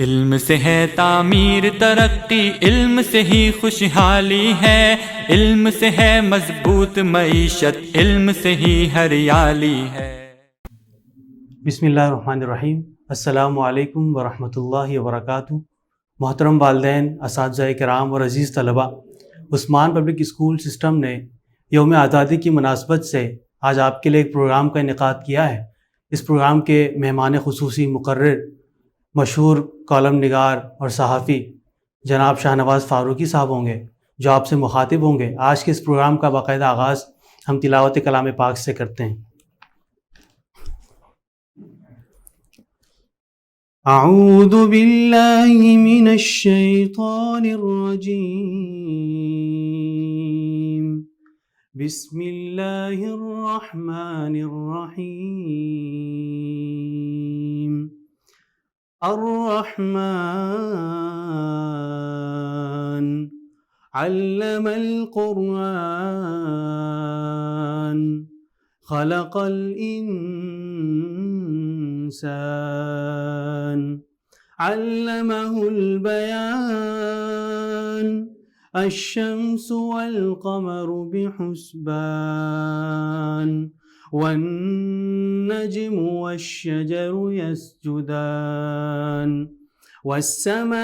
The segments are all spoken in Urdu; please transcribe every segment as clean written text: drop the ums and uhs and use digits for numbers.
علم سے ہے تعمیر ترقی، علم سے ہی خوشحالی ہے، علم سے ہے مضبوط معیشت، علم سے ہی ہریالی ہے۔ بسم اللہ الرحمن الرحیم۔ السلام علیکم ورحمۃ اللہ وبرکاتہ۔ محترم والدین، اساتذہ کرام اور عزیز طلباء، عثمان پبلک اسکول سسٹم نے یوم آزادی کی مناسبت سے آج آپ کے لیے ایک پروگرام کا انعقاد کیا ہے۔ اس پروگرام کے مہمان خصوصی مقرر مشہور کالم نگار اور صحافی جناب شاہ نواز فاروقی صاحب ہوں گے، جو آپ سے مخاطب ہوں گے۔ آج کے اس پروگرام کا باقاعدہ آغاز ہم تلاوت کلام پاک سے کرتے ہیں۔ اعوذ باللہ من الشیطان الرجیم، بسم اللہ الرحمن الرحیم۔ الرحمن علم القرآن خلق الإنسان علمه البيان الشمس والقمر بحسبان والنجم والشجر يسجدان والسماء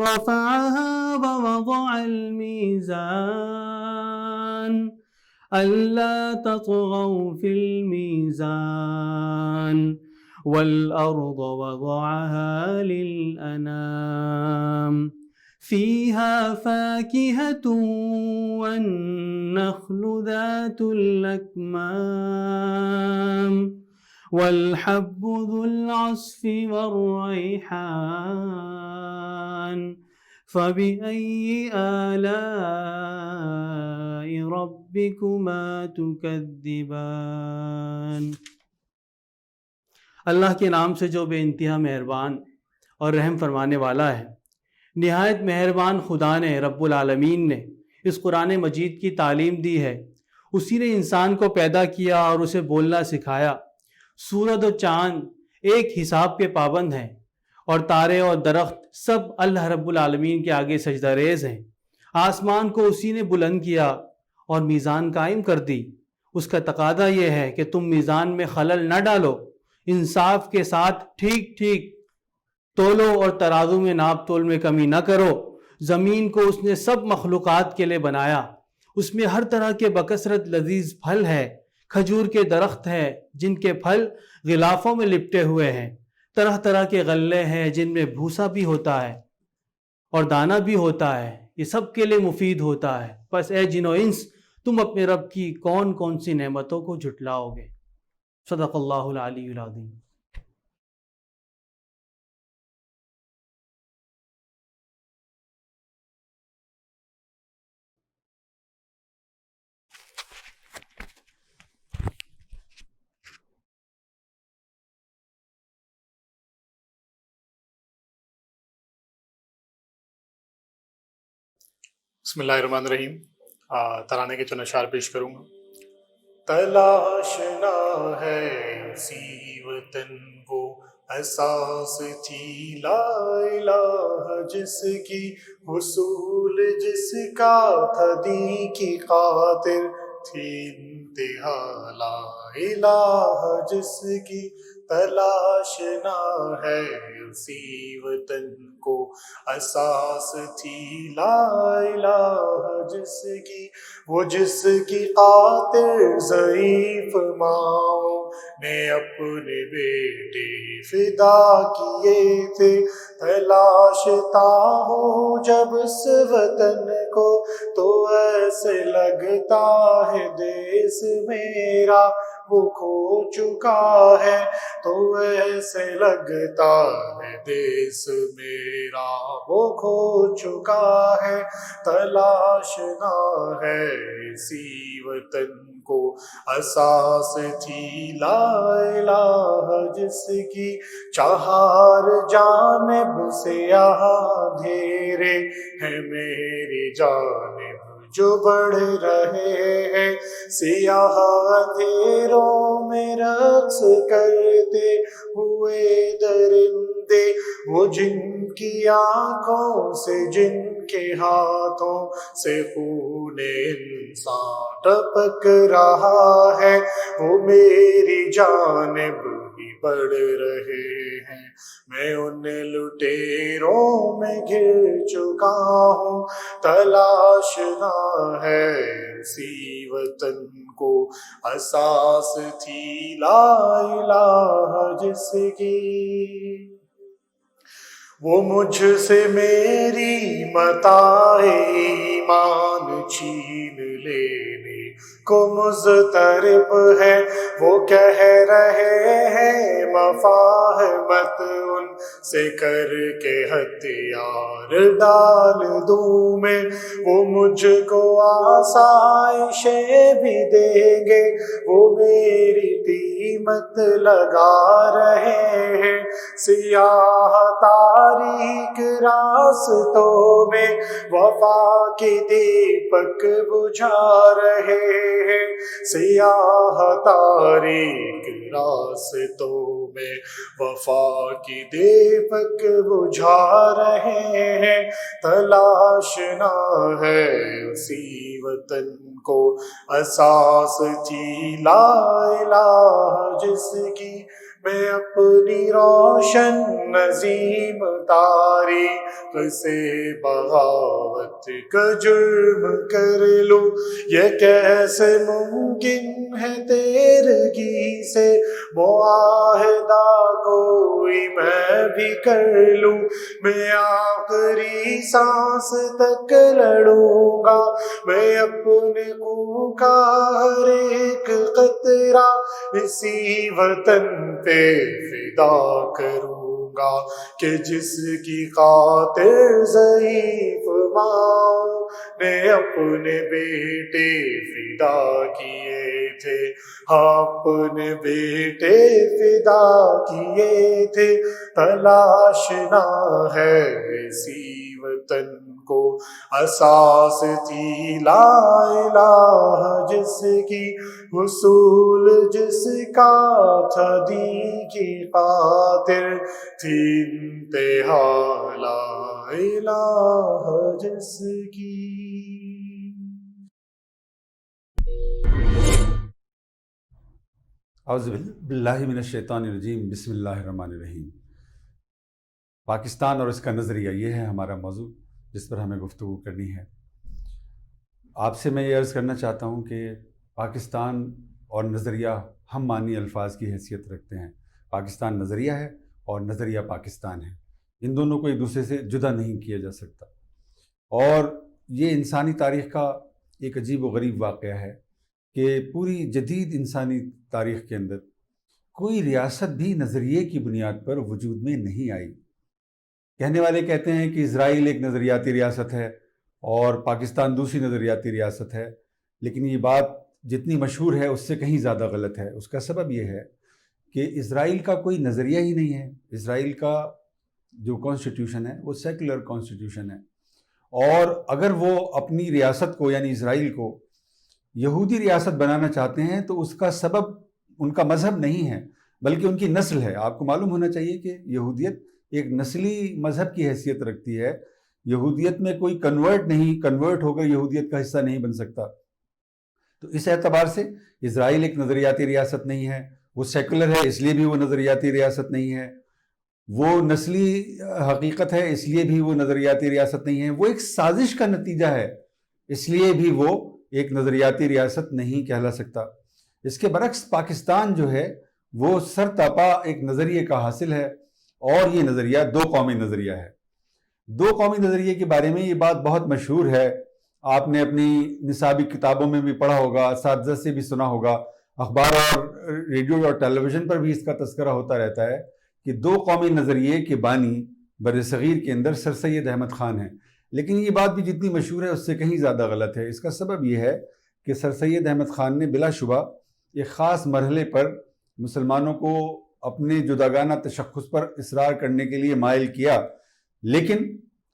رفعها ووضع الميزان ألا تطغوا في الميزان والأرض وضعها للأنام فيها فاكهة والنخل ذات الأكمام والحب ذو العصف والريحان فبأي آلاء ربكما تكذبان۔ اللہ کے نام سے جو بے انتہا مہربان اور رحم فرمانے والا ہے۔ نہایت مہربان خدا نے، رب العالمین نے اس قرآن مجید کی تعلیم دی ہے۔ اسی نے انسان کو پیدا کیا اور اسے بولنا سکھایا۔ سورج و چاند ایک حساب کے پابند ہیں، اور تارے اور درخت سب اللہ رب العالمین کے آگے سجدہ ریز ہیں۔ آسمان کو اسی نے بلند کیا اور میزان قائم کر دی۔ اس کا تقاضا یہ ہے کہ تم میزان میں خلل نہ ڈالو، انصاف کے ساتھ ٹھیک ٹھیک تولو اور ترازو میں ناپ تول میں کمی نہ کرو۔ زمین کو اس نے سب مخلوقات کے لیے بنایا۔ اس میں ہر طرح کے بکثرت لذیذ پھل ہے۔ کھجور کے درخت ہیں جن کے پھل غلافوں میں لپٹے ہوئے ہیں۔ طرح طرح کے غلے ہیں جن میں بھوسا بھی ہوتا ہے اور دانہ بھی ہوتا ہے۔ یہ سب کے لیے مفید ہوتا ہے۔ بس اے جن و انس، تم اپنے رب کی کون کون سی نعمتوں کو جھٹلاؤ گے۔ صدق اللہ العلی العظیم۔ بسم اللہ الرحمن الرحیم۔ ترانے کے چند اشعار پیش کروں گا۔ تلاشنا ہے اسی وطن کو اساس تھی لا الہ جس کی، حصول جس کا تھا دین کی خاطر تھی انتہا لا الہ جس کی۔ تلاشنا ہے اسی وطن کو اساس تھی لا الہ جس کی، وہ جس کی خاطر ضعیف ماؤں نے اپنے بیٹے فدا کیے تھے۔ تلاشتا ہوں جب اس وطن کو تو ایسے لگتا ہے دیس میرا وہ کھو چکا ہے، تو ایسے لگتا ہے دیس میرا وہ کھو چکا ہے۔ تلاشنا ہے اسی وطن کو اساس تھی لا الہ جس کی، چہار جانب سے یہاں اندھیرے ہیں میری جانب جو بڑھ رہے ہیں، سیاہ اندھیروں میں رقص کرتے ہوئے درندے وہ جن کی آنکھوں سے جن کے ہاتھوں سے خون انسان ٹپک رہا ہے، وہ میری جانب ہی بڑھ رہے ہیں۔ میں ان لٹیروں میں گر چکا ہوں، تلاش نہ ہے اسی وطن کو اساس تھی لا الہ جس کی۔ وہ مجھ سے میری متاع ایمان چھین لینے کو مضطرب ہے، وہ کہہ رہے ہیں مفاہمت ان سے کر کے ہتھیار ڈال دوں میں، وہ مجھ کو آسائشیں بھی دیں گے، وہ میری قیمت لگا رہے ہیں۔ سیاہ تاریک راستوں میں وفا کے دیپک بجھا رہے ہیں، سیاہ تاریک راستوں میں وفا کی دیپک بجھا رہے ہیں۔ تلاش نہ ہے اسی وطن کو اساس تھی لا الہ جس کی۔ میں اپنی روشن نظیم تاریخ سے بغاوت کا جرم کر لوں، یہ کیسے ممکن ہے تیرگی سے معاہدہ کوئی میں بھی کر لوں۔ میں آخری سانس تک لڑوں گا، میں اپنے خون کا ہر ایک قطرہ اسی وطن پہ فدا کروں گا کہ جس کی خاطر ضعیف ماں نے اپنے بیٹے فدا کیے تھے، اپنے بیٹے فدا کیے تھے۔ تلاش نہ ہے اسی وطن کو اساس تھی لا الہ جس کی، حصول جس کا تھا دین کی خاطر تھی انتہا لا الہ جس کی۔ اعوذ باللہ من الشیطان الرجیم، بسم اللہ الرحمن الرحیم۔ پاکستان اور اس کا نظریہ، یہ ہے ہمارا موضوع جس پر ہمیں گفتگو کرنی ہے۔ آپ سے میں یہ عرض کرنا چاہتا ہوں کہ پاکستان اور نظریہ ہم معنی الفاظ کی حیثیت رکھتے ہیں۔ پاکستان نظریہ ہے اور نظریہ پاکستان ہے، ان دونوں کو ایک دوسرے سے جدا نہیں کیا جا سکتا۔ اور یہ انسانی تاریخ کا ایک عجیب و غریب واقعہ ہے کہ پوری جدید انسانی تاریخ کے اندر کوئی ریاست بھی نظریے کی بنیاد پر وجود میں نہیں آئی۔ کہنے والے کہتے ہیں کہ اسرائیل ایک نظریاتی ریاست ہے اور پاکستان دوسری نظریاتی ریاست ہے، لیکن یہ بات جتنی مشہور ہے اس سے کہیں زیادہ غلط ہے۔ اس کا سبب یہ ہے کہ اسرائیل کا کوئی نظریہ ہی نہیں ہے۔ اسرائیل کا جو کانسٹیٹیوشن ہے وہ سیکولر کانسٹیٹیوشن ہے، اور اگر وہ اپنی ریاست کو یعنی اسرائیل کو یہودی ریاست بنانا چاہتے ہیں تو اس کا سبب ان کا مذہب نہیں ہے بلکہ ان کی نسل ہے۔ آپ کو معلوم ہونا چاہیے کہ یہودیت ایک نسلی مذہب کی حیثیت رکھتی ہے۔ یہودیت میں کوئی کنورٹ ہو کر یہودیت کا حصہ نہیں بن سکتا۔ تو اس اعتبار سے اسرائیل ایک نظریاتی ریاست نہیں ہے، وہ سیکولر ہے اس لیے بھی وہ نظریاتی ریاست نہیں ہے، وہ نسلی حقیقت ہے اس لیے بھی وہ نظریاتی ریاست نہیں ہے، وہ ایک سازش کا نتیجہ ہے اس لیے بھی وہ ایک نظریاتی ریاست نہیں کہلا سکتا۔ اس کے برعکس پاکستان جو ہے وہ سرتاپا ایک نظریے کا حاصل ہے، اور یہ نظریہ دو قومی نظریہ ہے۔ دو قومی نظریے کے بارے میں یہ بات بہت مشہور ہے، آپ نے اپنی نصابی کتابوں میں بھی پڑھا ہوگا، اساتذہ سے بھی سنا ہوگا، اخبار اور ریڈیو اور ٹیلی ویژن پر بھی اس کا تذکرہ ہوتا رہتا ہے کہ دو قومی نظریے کے بانی بر صغیر کے اندر سر سید احمد خان ہیں۔ لیکن یہ بات بھی جتنی مشہور ہے اس سے کہیں زیادہ غلط ہے۔ اس کا سبب یہ ہے کہ سر سید احمد خان نے بلا شبہ ایک خاص مرحلے پر مسلمانوں کو اپنے جداگانہ تشخص پر اصرار کرنے کے لیے مائل کیا، لیکن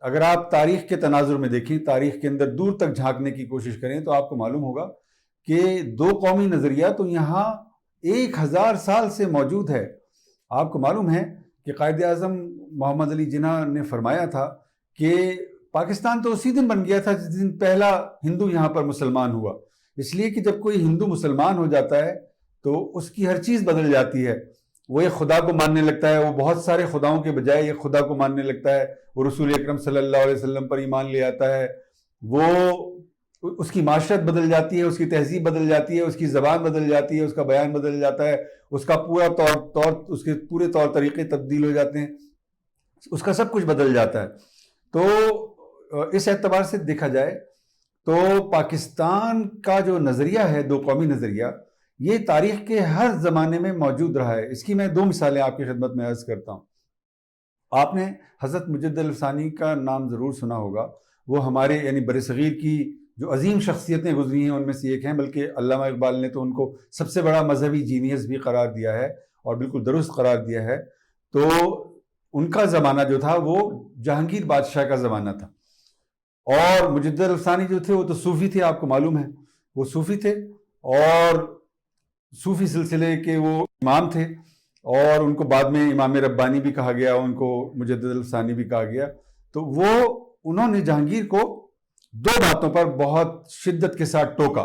اگر آپ تاریخ کے تناظر میں دیکھیں، تاریخ کے اندر دور تک جھانکنے کی کوشش کریں تو آپ کو معلوم ہوگا کہ دو قومی نظریہ تو یہاں 1000 سال سے موجود ہے۔ آپ کو معلوم ہے کہ قائد اعظم محمد علی جناح نے فرمایا تھا کہ پاکستان تو اسی دن بن گیا تھا جس دن پہلا ہندو یہاں پر مسلمان ہوا، اس لیے کہ جب کوئی ہندو مسلمان ہو جاتا ہے تو اس کی ہر چیز بدل جاتی ہے، وہ ایک خدا کو ماننے لگتا ہے، وہ بہت سارے خداؤں کے بجائے ایک خدا کو ماننے لگتا ہے، وہ رسول اکرم صلی اللہ علیہ وسلم پر ایمان لے آتا ہے، وہ اس کی معاشرت بدل جاتی ہے، اس کی تہذیب بدل جاتی ہے، اس کی زبان بدل جاتی ہے، اس کا بیان بدل جاتا ہے، اس کا اس کے پورے طور طریقے تبدیل ہو جاتے ہیں، اس کا سب کچھ بدل جاتا ہے۔ تو اس اعتبار سے دیکھا جائے تو پاکستان کا جو نظریہ ہے، دو قومی نظریہ، یہ تاریخ کے ہر زمانے میں موجود رہا ہے۔ اس کی میں دو مثالیں آپ کی خدمت میں عرض کرتا ہوں۔ آپ نے حضرت مجد الف ثانی کا نام ضرور سنا ہوگا، وہ ہمارے یعنی برصغیر کی جو عظیم شخصیتیں گزری ہیں ان میں سے ایک ہیں، بلکہ علامہ اقبال نے تو ان کو سب سے بڑا مذہبی جینیس بھی قرار دیا ہے اور بالکل درست قرار دیا ہے۔ تو ان کا زمانہ جو تھا وہ جہانگیر بادشاہ کا زمانہ تھا، اور مجد الف ثانی جو تھے وہ تو صوفی تھے، آپ کو معلوم ہے وہ صوفی تھے، اور صوفی سلسلے کے وہ امام تھے، اور ان کو بعد میں امام ربانی بھی کہا گیا، ان کو مجدد الف ثانی بھی کہا گیا۔ تو انہوں نے جہانگیر کو دو باتوں پر بہت شدت کے ساتھ ٹوکا۔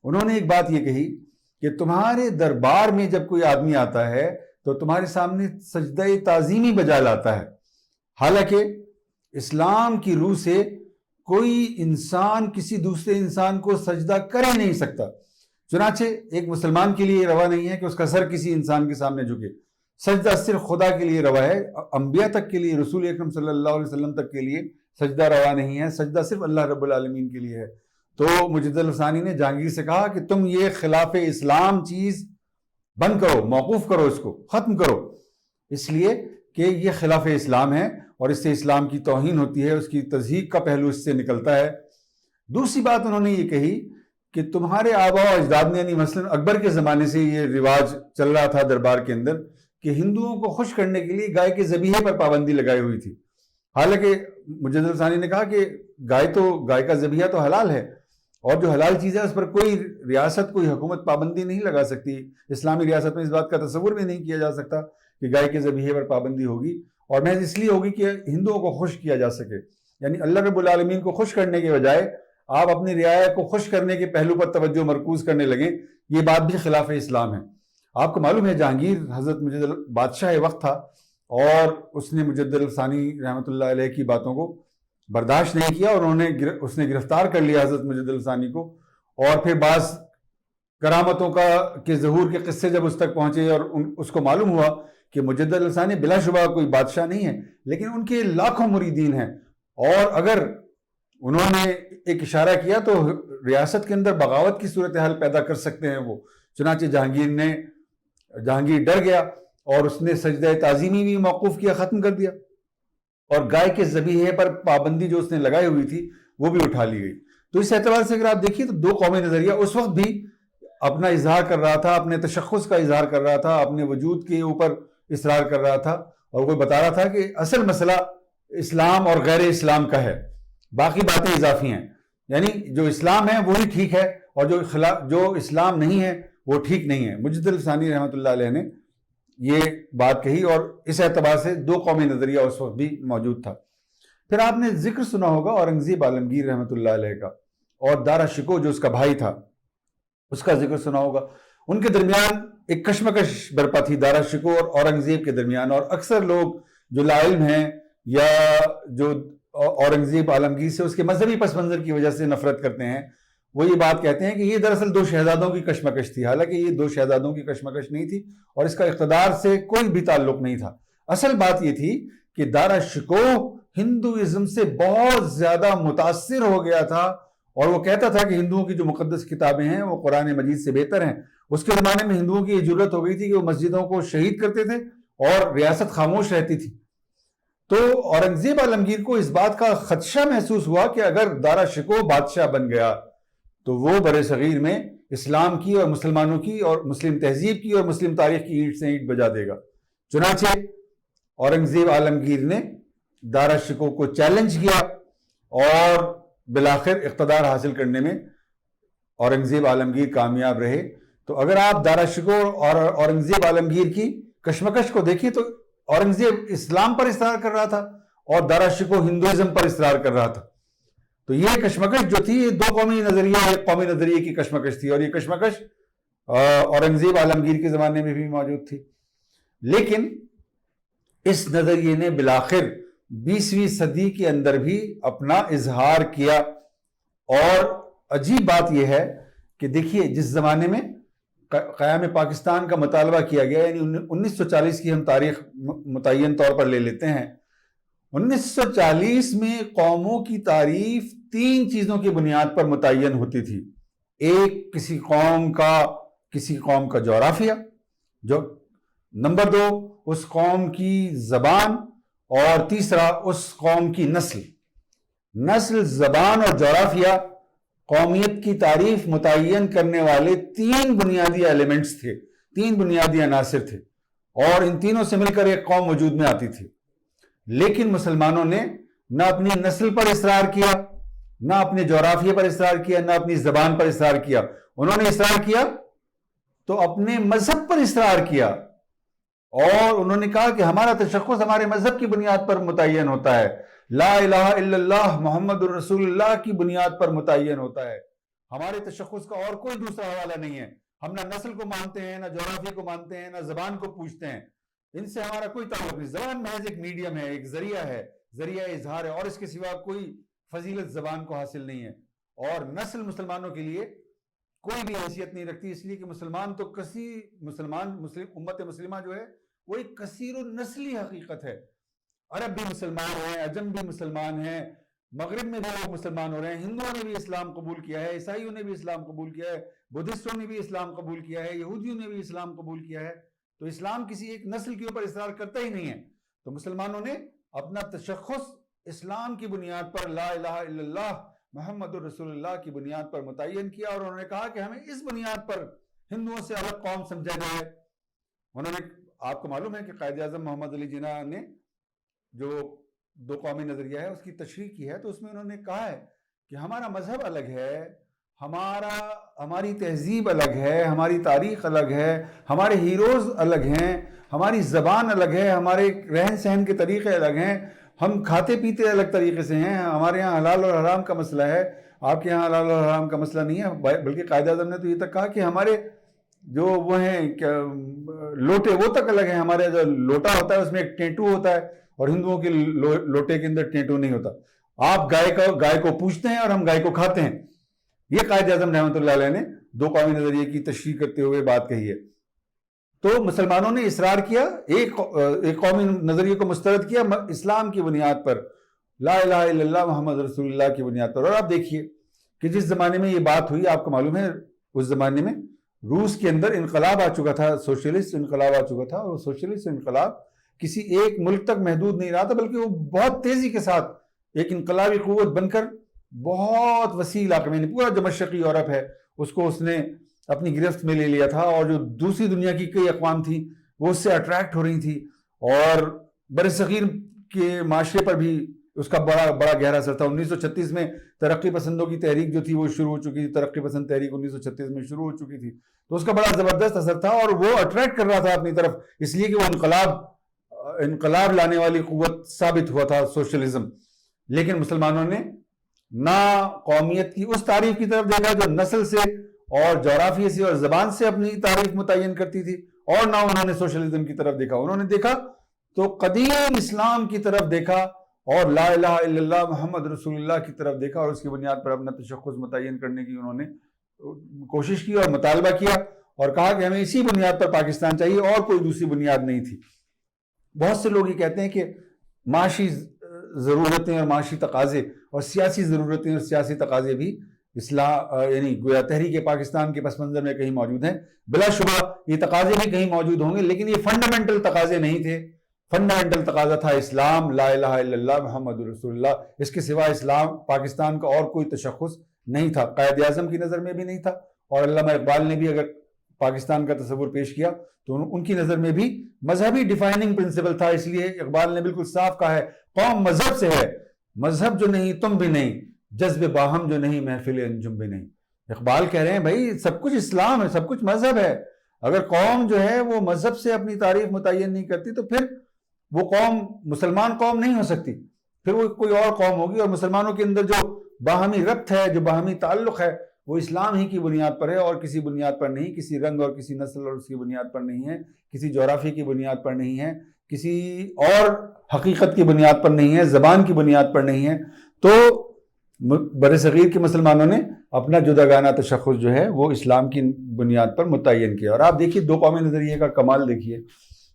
انہوں نے ایک بات یہ کہی کہ تمہارے دربار میں جب کوئی آدمی آتا ہے تو تمہارے سامنے سجدہ تعظیمی بجا لاتا ہے، حالانکہ اسلام کی روح سے کوئی انسان کسی دوسرے انسان کو سجدہ کر ہی نہیں سکتا۔ چنانچہ ایک مسلمان کے لیے روا نہیں ہے کہ اس کا سر کسی انسان کے سامنے جھکے، سجدہ صرف خدا کے لیے روا ہے، انبیاء تک کے لیے، رسول اکرم صلی اللہ علیہ وسلم تک کے لیے سجدہ روا نہیں ہے، سجدہ صرف اللہ رب العالمین کے لیے ہے۔ تو مجد الف ثانی نے جہانگیر سے کہا کہ تم یہ خلاف اسلام چیز بند کرو، موقوف کرو، اس کو ختم کرو، اس لیے کہ یہ خلاف اسلام ہے اور اس سے اسلام کی توہین ہوتی ہے، اس کی تضحیق کا پہلو اس سے نکلتا ہے۔ دوسری بات انہوں نے یہ کہی کہ تمہارے آباء و اجداد نے، یعنی مثلا اکبر کے زمانے سے یہ رواج چل رہا تھا دربار کے اندر کہ ہندوؤں کو خوش کرنے کے لیے گائے کے ذبیحے پر پابندی لگائی ہوئی تھی، حالانکہ مجد الف ثانی نے کہا کہ گائے کا ذبیحہ تو حلال ہے، اور جو حلال چیز ہے اس پر کوئی ریاست، کوئی حکومت پابندی نہیں لگا سکتی۔ اسلامی ریاست میں اس بات کا تصور بھی نہیں کیا جا سکتا کہ گائے کے ذبیحے پر پابندی ہوگی، اور محض اس لیے ہوگی کہ ہندوؤں کو خوش کیا جا سکے۔ یعنی اللہ رب العالمین کو خوش کرنے کے بجائے آپ اپنی رعایا کو خوش کرنے کے پہلو پر توجہ مرکوز کرنے لگیں، یہ بات بھی خلاف اسلام ہے۔ آپ کو معلوم ہے جہانگیر حضرت مجد بادشاہ وقت تھا، اور اس نے مجد الف ثانی رحمۃ اللہ علیہ کی باتوں کو برداشت نہیں کیا، اور اس نے گرفتار کر لیا حضرت مجد الف ثانی کو، اور پھر بعض کرامتوں کے ظہور کے قصے جب اس تک پہنچے اور اس کو معلوم ہوا کہ مجد الف ثانی بلا شبہ کوئی بادشاہ نہیں ہے، لیکن ان کے لاکھوں مریدین ہیں، اور اگر انہوں نے ایک اشارہ کیا تو ریاست کے اندر بغاوت کی صورتحال پیدا کر سکتے ہیں وہ۔ چنانچہ جہانگیر ڈر گیا اور اس نے سجدہ تعظیمی بھی موقوف کیا، ختم کر دیا، اور گائے کے ذبیحے پر پابندی جو اس نے لگائی ہوئی تھی وہ بھی اٹھا لی گئی۔ تو اس اعتبار سے اگر آپ دیکھیے تو دو قومی نظریہ اس وقت بھی اپنا اظہار کر رہا تھا، اپنے تشخص کا اظہار کر رہا تھا، اپنے وجود کے اوپر اصرار کر رہا تھا، اور وہ بتا رہا تھا کہ اصل مسئلہ اسلام اور غیر اسلام کا ہے، باقی باتیں اضافی ہیں، یعنی جو اسلام ہے وہی ٹھیک ہے، اور جو اسلام نہیں ہے وہ ٹھیک نہیں ہے۔ مجد الف ثانی رحمۃ اللہ علیہ نے یہ بات کہی، اور اس اعتبار سے دو قومی نظریہ اس وقت بھی موجود تھا۔ پھر آپ نے ذکر سنا ہوگا اورنگزیب عالمگیر رحمۃ اللہ علیہ کا، اور دارا شکوہ جو اس کا بھائی تھا اس کا ذکر سنا ہوگا۔ ان کے درمیان ایک کشمکش برپا تھی، دارا شکوہ اور اورنگزیب کے درمیان، اور اکثر لوگ جو لا علم ہیں یا جو اورنگزیب عالمگیر سے اس کے مذہبی پس منظر کی وجہ سے نفرت کرتے ہیں، وہ یہ بات کہتے ہیں کہ یہ دراصل دو شہزادوں کی کشمکش تھی، حالانکہ یہ دو شہزادوں کی کشمکش نہیں تھی، اور اس کا اقتدار سے کوئی بھی تعلق نہیں تھا۔ اصل بات یہ تھی کہ دارا شکوہ ہندوازم سے بہت زیادہ متاثر ہو گیا تھا، اور وہ کہتا تھا کہ ہندوؤں کی جو مقدس کتابیں ہیں وہ قرآن مجید سے بہتر ہیں۔ اس کے زمانے میں ہندوؤں کی یہ جرت ہو گئی تھی کہ وہ مسجدوں کو شہید کرتے تھے اور ریاست خاموش رہتی تھی۔ تو اورنگزیب عالمگیر کو اس بات کا خدشہ محسوس ہوا کہ اگر دارا شکوہ بادشاہ بن گیا تو وہ بر صغیر میں اسلام کی اور مسلمانوں کی اور مسلم تہذیب کی اور مسلم تاریخ کی اینٹ سے اینٹ بجا دے گا۔ چنانچہ اورنگزیب عالمگیر نے دارا شکوہ کو چیلنج کیا، اور بالآخر اقتدار حاصل کرنے میں اورنگزیب عالمگیر کامیاب رہے۔ تو اگر آپ دارا شکوہ اور اورنگزیب عالمگیر کی کشمکش کو دیکھیں تو اورنگزیب اسلام پر اصرار کر رہا تھا اور دارا شکوہ ہندوازم پر اصرار کر رہا تھا. تو یہ کشمکش جو تھی یہ دو قومی نظریہ ایک قومی نظریے کی کشمکش تھی, اور یہ کشمکش اورنگزیب عالمگیر کے زمانے میں بھی موجود تھی. لیکن اس نظریے نے بالآخر 20ویں صدی کے اندر بھی اپنا اظہار کیا. اور عجیب بات یہ ہے کہ دیکھیے جس زمانے میں قیام پاکستان کا مطالبہ کیا گیا, یعنی 1940 کی ہم تاریخ متعین طور پر لے لیتے ہیں. 1940 میں قوموں کی تعریف 3 چیزوں کی بنیاد پر متعین ہوتی تھی. ایک کسی قوم کا جغرافیہ, جو نمبر 2 اس قوم کی زبان, اور تیسرا اس قوم کی نسل. زبان اور جغرافیہ قومیت کی تعریف متعین کرنے والے 3 بنیادی ایلیمنٹس تھے, 3 بنیادی عناصر تھے, اور ان تینوں سے مل کر ایک قوم وجود میں آتی تھی. لیکن مسلمانوں نے نہ اپنی نسل پر اصرار کیا, نہ اپنے جغرافیہ پر اصرار کیا, نہ اپنی زبان پر اصرار کیا. انہوں نے اصرار کیا تو اپنے مذہب پر اصرار کیا, اور انہوں نے کہا کہ ہمارا تشخص ہمارے مذہب کی بنیاد پر متعین ہوتا ہے, لا الہ الا اللہ محمد الرسول اللہ کی بنیاد پر متعین ہوتا ہے. ہمارے تشخص کا اور کوئی دوسرا حوالہ نہیں ہے. ہم نہ نسل کو مانتے ہیں, نہ جغرافیہ کو مانتے ہیں, نہ زبان کو پوچھتے ہیں. ان سے ہمارا کوئی تعلق نہیں. زبان محض ایک میڈیم ہے, ایک ذریعہ ہے, ذریعہ اظہار ہے, اور اس کے سوا کوئی فضیلت زبان کو حاصل نہیں ہے. اور نسل مسلمانوں کے لیے کوئی بھی حیثیت نہیں رکھتی, اس لیے کہ مسلمان تو امت مسلمہ جو ہے وہ ایک کثیر النسلی حقیقت ہے. عرب بھی مسلمان ہیں, عجم بھی مسلمان ہیں, مغرب میں بھی لوگ مسلمان ہو رہے ہیں. ہندوؤں نے بھی اسلام قبول کیا ہے, عیسائیوں نے بھی اسلام قبول کیا ہے, بدھسٹوں نے بھی اسلام قبول کیا ہے, یہودیوں نے بھی اسلام قبول کیا ہے. تو اسلام کسی ایک نسل کے اوپر اصرار کرتا ہی نہیں ہے. تو مسلمانوں نے اپنا تشخص اسلام کی بنیاد پر, لا الہ الا اللہ محمد الرسول اللہ کی بنیاد پر متعین کیا, اور انہوں نے کہا کہ ہمیں اس بنیاد پر ہندوؤں سے الگ قوم سمجھا جائے. انہوں نے, آپ کو معلوم ہے کہ قائد اعظم محمد علی جناح نے جو 2 قومی نظریہ ہے اس کی تشریح کی ہے, تو اس میں انہوں نے کہا ہے کہ ہمارا مذہب الگ ہے, ہماری تہذیب الگ ہے, ہماری تاریخ الگ ہے, ہمارے ہیروز الگ ہیں, ہماری زبان الگ ہے, ہمارے رہن سہن کے طریقے الگ ہیں, ہم کھاتے پیتے الگ طریقے سے ہیں. ہمارے یہاں حلال اور حرام کا مسئلہ ہے, آپ کے یہاں حلال اور حرام کا مسئلہ نہیں ہے. بلکہ قائد اعظم نے تو یہ تک کہا کہ ہمارے جو وہ ہیں لوٹے وہ تک الگ ہیں. ہمارے جو لوٹا ہوتا ہے اس میں ایک ٹینٹو ہوتا ہے, اور ہندوؤں کے لوٹے کے اندر ٹینٹو نہیں ہوتا. آپ گائے کو پوجتے ہیں اور ہم گائے کو کھاتے ہیں. یہ قائد اعظم رحمۃ اللہ علیہ نے 2 قومی نظریے کی تشریح کرتے ہوئے بات کہی ہے. تو مسلمانوں نے اصرار کیا, ایک قومی نظریے کو مسترد کیا اسلام کی بنیاد پر, لا الہ الا اللہ محمد رسول اللہ کی بنیاد پر. اور آپ دیکھیے کہ جس زمانے میں یہ بات ہوئی, آپ کو معلوم ہے اس زمانے میں روس کے اندر انقلاب آ چکا تھا, سوشلسٹ انقلاب آ چکا تھا, اور سوشلسٹ انقلاب کسی ایک ملک تک محدود نہیں رہا تھا, بلکہ وہ بہت تیزی کے ساتھ ایک انقلابی قوت بن کر بہت وسیع علاقے میں, پورا جو مشرقی یورپ ہے اس کو اس نے اپنی گرفت میں لے لیا تھا, اور جو دوسری دنیا کی کئی اقوام تھیں وہ اس سے اٹریکٹ ہو رہی تھی, اور برصغیر کے معاشرے پر بھی اس کا بڑا گہرا اثر تھا. 1936 میں ترقی پسندوں کی تحریک جو تھی وہ شروع ہو چکی تھی, ترقی پسند تحریک 1936 میں شروع ہو چکی تھی, تو اس کا بڑا زبردست اثر تھا, اور وہ اٹریکٹ کر رہا تھا اپنی طرف, اس لیے کہ وہ انقلاب لانے والی قوت ثابت ہوا تھا سوشلزم. لیکن مسلمانوں نے نہ قومیت کی اس تعریف کی طرف دیکھا جو نسل سے اور جغرافیے سے اور زبان سے اپنی تعریف متعین کرتی تھی, اور نہ انہوں نے سوشلزم کی طرف دیکھا. انہوں نے دیکھا تو قدیم اسلام کی طرف دیکھا, اور لا الہ الا اللہ محمد رسول اللہ کی طرف دیکھا, اور اس کی بنیاد پر اپنا تشخص متعین کرنے کی انہوں نے کوشش کی اور مطالبہ کیا, اور کہا کہ ہمیں اسی بنیاد پر پاکستان چاہیے, اور کوئی دوسری بنیاد نہیں تھی. بہت سے لوگ یہ کہتے ہیں کہ معاشی ضرورتیں اور معاشی تقاضے اور سیاسی ضرورتیں اور سیاسی تقاضے بھی یعنی گویا تحریک پاکستان کے پس منظر میں کہیں موجود ہیں. بلا شبہ یہ تقاضے بھی کہیں موجود ہوں گے, لیکن یہ فنڈامنٹل تقاضے نہیں تھے. فنڈامنٹل تقاضا تھا اسلام, لا الہ الا اللہ محمد رسول اللہ. اس کے سوا اسلام پاکستان کا اور کوئی تشخص نہیں تھا, قائد اعظم کی نظر میں بھی نہیں تھا, اور علامہ اقبال نے بھی اگر پاکستان کا تصور پیش کیا تو ان کی نظر میں بھی مذہبی ڈیفائننگ پرنسپل تھا. اس لیے اقبال نے بالکل صاف کہا ہے, قوم مذہب سے ہے, مذہب جو نہیں تم بھی نہیں, جذب باہم جو نہیں محفل انجم بھی نہیں. اقبال کہہ رہے ہیں بھائی سب کچھ اسلام ہے, سب کچھ مذہب ہے. اگر قوم جو ہے وہ مذہب سے اپنی تعریف متعین نہیں کرتی تو پھر وہ قوم مسلمان قوم نہیں ہو سکتی، پھر وہ کوئی اور قوم ہوگی، اور مسلمانوں کے اندر جو باہمی ربط ہے، جو باہمی تعلق ہے، وہ اسلام ہی کی بنیاد پر ہے، اور کسی بنیاد پر نہیں، کسی رنگ اور کسی نسل اور اس کی بنیاد پر نہیں ہے، کسی جغرافی کی بنیاد پر نہیں ہے، کسی اور حقیقت کی بنیاد پر نہیں ہے، زبان کی بنیاد پر نہیں ہے۔ تو بر صغیر کے مسلمانوں نے اپنا جداگانہ تشخص جو ہے وہ اسلام کی بنیاد پر متعین کیا۔ اور آپ دیکھیے دو قومی نظریے کا کمال دیکھیے